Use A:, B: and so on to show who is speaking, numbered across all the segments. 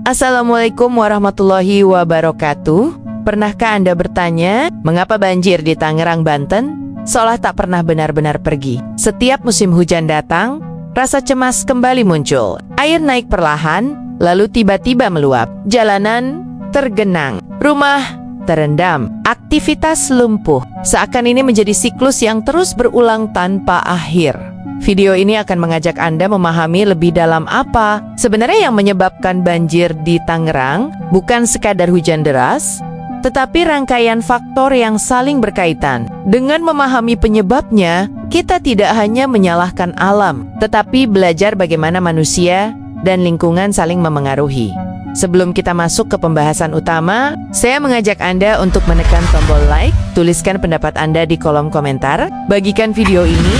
A: Assalamualaikum warahmatullahi wabarakatuh. Pernahkah Anda bertanya, mengapa banjir di Tangerang, Banten seolah tak pernah benar-benar pergi? Setiap musim hujan datang, rasa cemas kembali muncul. Air naik perlahan, lalu tiba-tiba meluap. Jalanan tergenang, rumah terendam, aktivitas lumpuh. Seakan ini menjadi siklus yang terus berulang tanpa akhir. Video ini akan mengajak Anda memahami lebih dalam apa sebenarnya yang menyebabkan banjir di Tangerang. Bukan sekadar hujan deras, tetapi rangkaian faktor yang saling berkaitan. Dengan memahami penyebabnya, kita tidak hanya menyalahkan alam, tetapi belajar bagaimana manusia dan lingkungan saling memengaruhi. Sebelum kita masuk ke pembahasan utama, saya mengajak Anda untuk menekan tombol like, tuliskan pendapat Anda di kolom komentar, bagikan video ini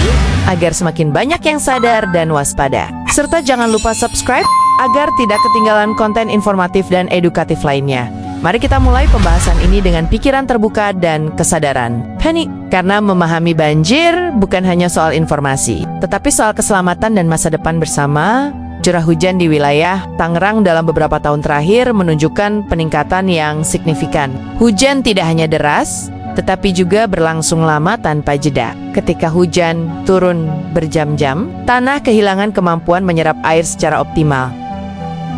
A: agar semakin banyak yang sadar dan waspada. Serta jangan lupa subscribe agar tidak ketinggalan konten informatif dan edukatif lainnya. Mari kita mulai pembahasan ini dengan pikiran terbuka dan kesadaran. Panik, karena memahami banjir bukan hanya soal informasi, tetapi soal keselamatan dan masa depan bersama. Curah hujan di wilayah Tangerang dalam beberapa tahun terakhir menunjukkan peningkatan yang signifikan. Hujan tidak hanya deras, tetapi juga berlangsung lama tanpa jeda. Ketika hujan turun berjam-jam, tanah kehilangan kemampuan menyerap air secara optimal.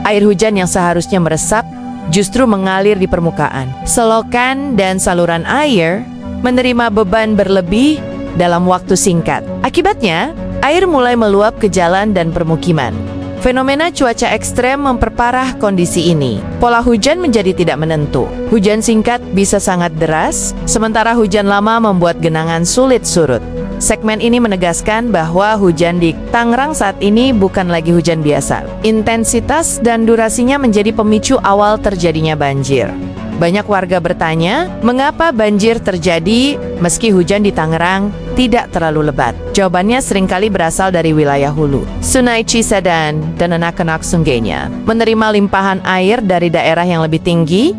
A: Air hujan yang seharusnya meresap justru mengalir di permukaan. Selokan dan saluran air menerima beban berlebih dalam waktu singkat. Akibatnya, air mulai meluap ke jalan dan permukiman. Fenomena cuaca ekstrem memperparah kondisi ini. Pola hujan menjadi tidak menentu. Hujan singkat bisa sangat deras, sementara hujan lama membuat genangan sulit surut. Segmen ini menegaskan bahwa hujan di Tangerang saat ini bukan lagi hujan biasa. Intensitas dan durasinya menjadi pemicu awal terjadinya banjir. Banyak warga bertanya, mengapa banjir terjadi meski hujan di Tangerang tidak terlalu lebat? Jawabannya seringkali berasal dari wilayah hulu. Sungai Cisadane dan anak-anak sungainya menerima limpahan air dari daerah yang lebih tinggi.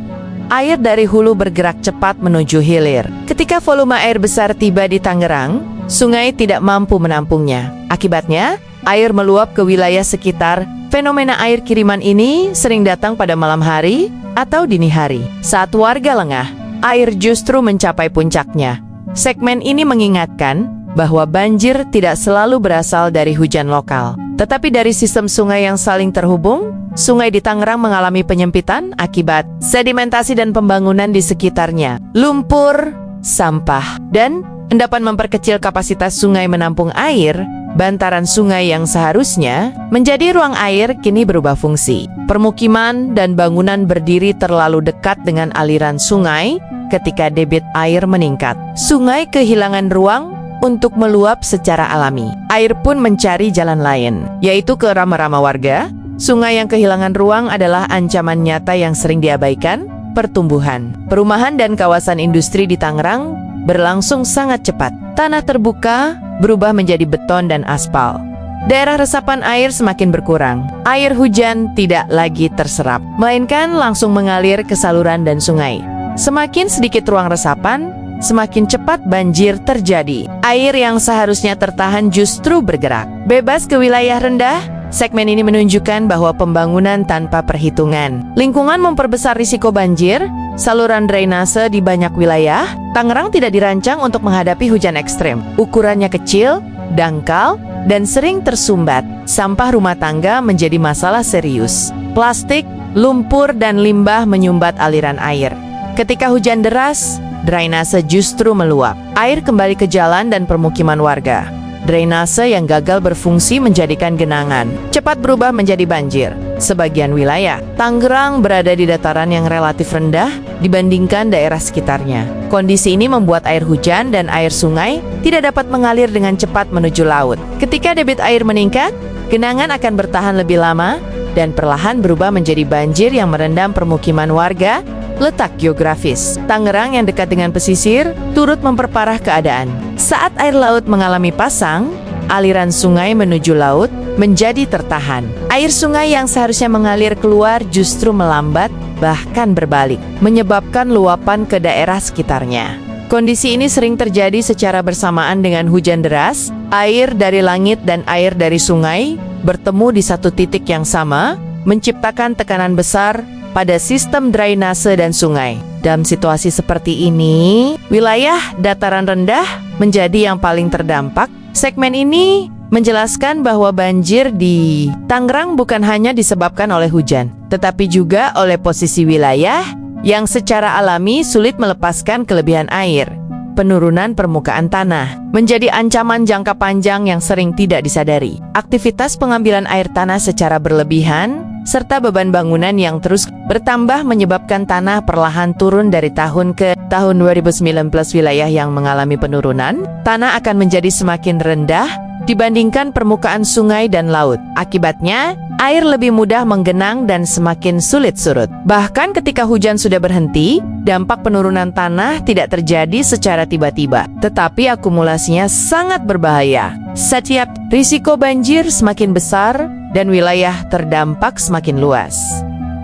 A: Air dari hulu bergerak cepat menuju hilir. Ketika volume air besar tiba di Tangerang, sungai tidak mampu menampungnya. Akibatnya, air meluap ke wilayah sekitar. Fenomena air kiriman ini sering datang pada malam hari atau dini hari. Saat warga lengah, air justru mencapai puncaknya. Segmen ini mengingatkan bahwa banjir tidak selalu berasal dari hujan lokal, tetapi dari sistem sungai yang saling terhubung. Sungai di Tangerang mengalami penyempitan akibat sedimentasi dan pembangunan di sekitarnya. Lumpur, sampah, dan endapan memperkecil kapasitas sungai menampung air. Bantaran sungai yang seharusnya menjadi ruang air kini berubah fungsi. Permukiman dan bangunan berdiri terlalu dekat dengan aliran sungai. Ketika debit air meningkat, sungai kehilangan ruang untuk meluap secara alami. Air pun mencari jalan lain, yaitu ke rama-rama warga. Sungai yang kehilangan ruang adalah ancaman nyata yang sering diabaikan. Pertumbuhan, perumahan dan kawasan industri di Tangerang berlangsung sangat cepat. Tanah terbuka berubah menjadi beton dan aspal. Daerah resapan air semakin berkurang. Air hujan tidak lagi terserap, melainkan langsung mengalir ke saluran dan sungai. Semakin sedikit ruang resapan, semakin cepat banjir terjadi. Air yang seharusnya tertahan justru bergerak bebas ke wilayah rendah. Segmen ini menunjukkan bahwa pembangunan tanpa perhitungan lingkungan memperbesar risiko banjir. Saluran drainase di banyak wilayah Tangerang tidak dirancang untuk menghadapi hujan ekstrem. Ukurannya kecil, dangkal, dan sering tersumbat. Sampah rumah tangga menjadi masalah serius. Plastik, lumpur, dan limbah menyumbat aliran air. Ketika hujan deras, drainase justru meluap. Air kembali ke jalan dan permukiman warga. Drainase yang gagal berfungsi menjadikan genangan cepat berubah menjadi banjir. Sebagian wilayah Tangerang berada di dataran yang relatif rendah dibandingkan daerah sekitarnya. Kondisi ini membuat air hujan dan air sungai tidak dapat mengalir dengan cepat menuju laut. Ketika debit air meningkat, genangan akan bertahan lebih lama dan perlahan berubah menjadi banjir yang merendam permukiman warga. Letak geografis Tangerang yang dekat dengan pesisir turut memperparah keadaan. Saat air laut mengalami pasang, aliran sungai menuju laut menjadi tertahan. Air sungai yang seharusnya mengalir keluar justru melambat, bahkan berbalik, menyebabkan luapan ke daerah sekitarnya. Kondisi ini sering terjadi secara bersamaan dengan hujan deras. Air dari langit dan air dari sungai bertemu di satu titik yang sama, menciptakan tekanan besar pada sistem drainase dan sungai. Dalam situasi seperti ini, wilayah dataran rendah menjadi yang paling terdampak. Segmen ini menjelaskan bahwa banjir di Tangerang bukan hanya disebabkan oleh hujan, tetapi juga oleh posisi wilayah yang secara alami sulit melepaskan kelebihan air. Penurunan permukaan tanah menjadi ancaman jangka panjang yang sering tidak disadari. Aktivitas pengambilan air tanah secara berlebihan serta beban bangunan yang terus bertambah menyebabkan tanah perlahan turun dari tahun ke tahun. 2019 wilayah yang mengalami penurunan tanah akan menjadi semakin rendah dibandingkan permukaan sungai dan laut. Akibatnya, air lebih mudah menggenang dan semakin sulit surut. Bahkan ketika hujan sudah berhenti, dampak penurunan tanah tidak terjadi secara tiba-tiba, tetapi akumulasinya sangat berbahaya. Setiap risiko banjir semakin besar dan wilayah terdampak semakin luas.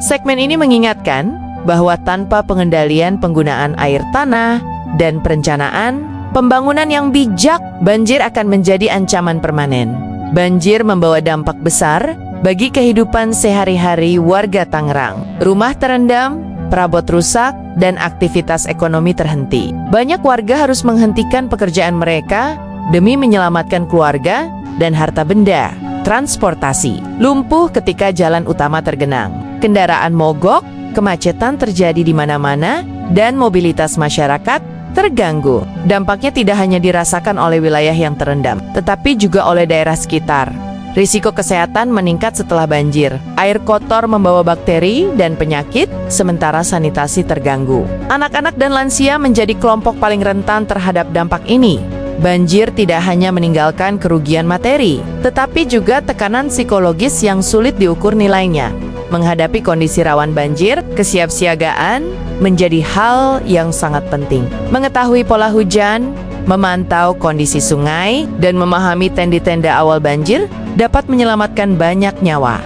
A: Segmen ini mengingatkan bahwa tanpa pengendalian penggunaan air tanah dan perencanaan pembangunan yang bijak, banjir akan menjadi ancaman permanen. Banjir membawa dampak besar bagi kehidupan sehari-hari warga Tangerang. Rumah terendam, perabot rusak, dan aktivitas ekonomi terhenti. Banyak warga harus menghentikan pekerjaan mereka demi menyelamatkan keluarga dan harta benda. Transportasi lumpuh ketika jalan utama tergenang. Kendaraan mogok, kemacetan terjadi di mana-mana, dan mobilitas masyarakat terganggu. Dampaknya tidak hanya dirasakan oleh wilayah yang terendam, tetapi juga oleh daerah sekitar. Risiko kesehatan meningkat setelah banjir. Air kotor membawa bakteri dan penyakit, sementara sanitasi terganggu. Anak-anak dan lansia menjadi kelompok paling rentan terhadap dampak ini. Banjir tidak hanya meninggalkan kerugian materi, tetapi juga tekanan psikologis yang sulit diukur nilainya. Menghadapi kondisi rawan banjir, kesiapsiagaan menjadi hal yang sangat penting. Mengetahui pola hujan, memantau kondisi sungai, dan memahami tenda-tenda awal banjir dapat menyelamatkan banyak nyawa.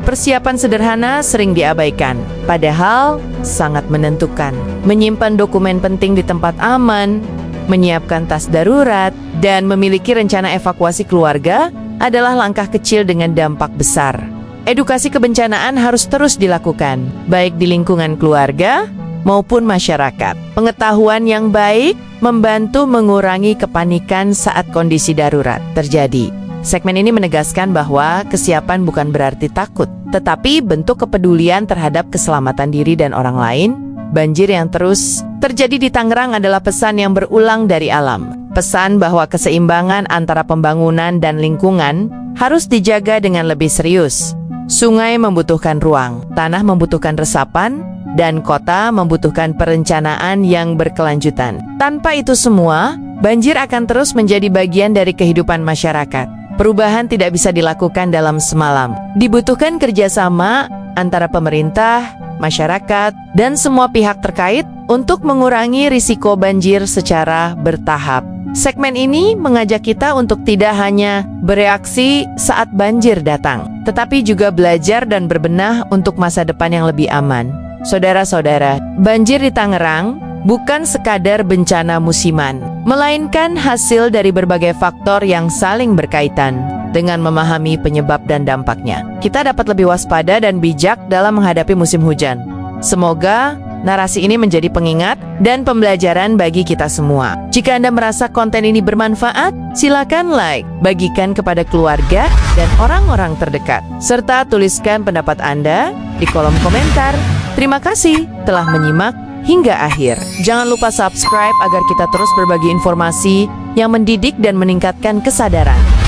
A: Persiapan sederhana sering diabaikan, padahal sangat menentukan. Menyimpan dokumen penting di tempat aman, menyiapkan tas darurat, dan memiliki rencana evakuasi keluarga adalah langkah kecil dengan dampak besar. Edukasi kebencanaan harus terus dilakukan, baik di lingkungan keluarga maupun masyarakat. Pengetahuan yang baik membantu mengurangi kepanikan saat kondisi darurat terjadi. Segmen ini menegaskan bahwa kesiapan bukan berarti takut, tetapi bentuk kepedulian terhadap keselamatan diri dan orang lain. Banjir yang terus terjadi di Tangerang adalah pesan yang berulang dari alam. Pesan bahwa keseimbangan antara pembangunan dan lingkungan harus dijaga dengan lebih serius. Sungai membutuhkan ruang, tanah membutuhkan resapan, dan kota membutuhkan perencanaan yang berkelanjutan. Tanpa itu semua, banjir akan terus menjadi bagian dari kehidupan masyarakat. Perubahan tidak bisa dilakukan dalam semalam. Dibutuhkan kerjasama antara pemerintah, masyarakat, dan semua pihak terkait untuk mengurangi risiko banjir secara bertahap. Segmen ini mengajak kita untuk tidak hanya bereaksi saat banjir datang, tetapi juga belajar dan berbenah untuk masa depan yang lebih aman. Saudara-saudara, banjir di Tangerang bukan sekadar bencana musiman, melainkan hasil dari berbagai faktor yang saling berkaitan. Dengan memahami penyebab dan dampaknya, kita dapat lebih waspada dan bijak dalam menghadapi musim hujan. Semoga narasi ini menjadi pengingat dan pembelajaran bagi kita semua. Jika Anda merasa konten ini bermanfaat, silakan like, bagikan kepada keluarga dan orang-orang terdekat, serta tuliskan pendapat Anda di kolom komentar. Terima kasih telah menyimak hingga akhir. Jangan lupa subscribe agar kita terus berbagi informasi yang mendidik dan meningkatkan kesadaran.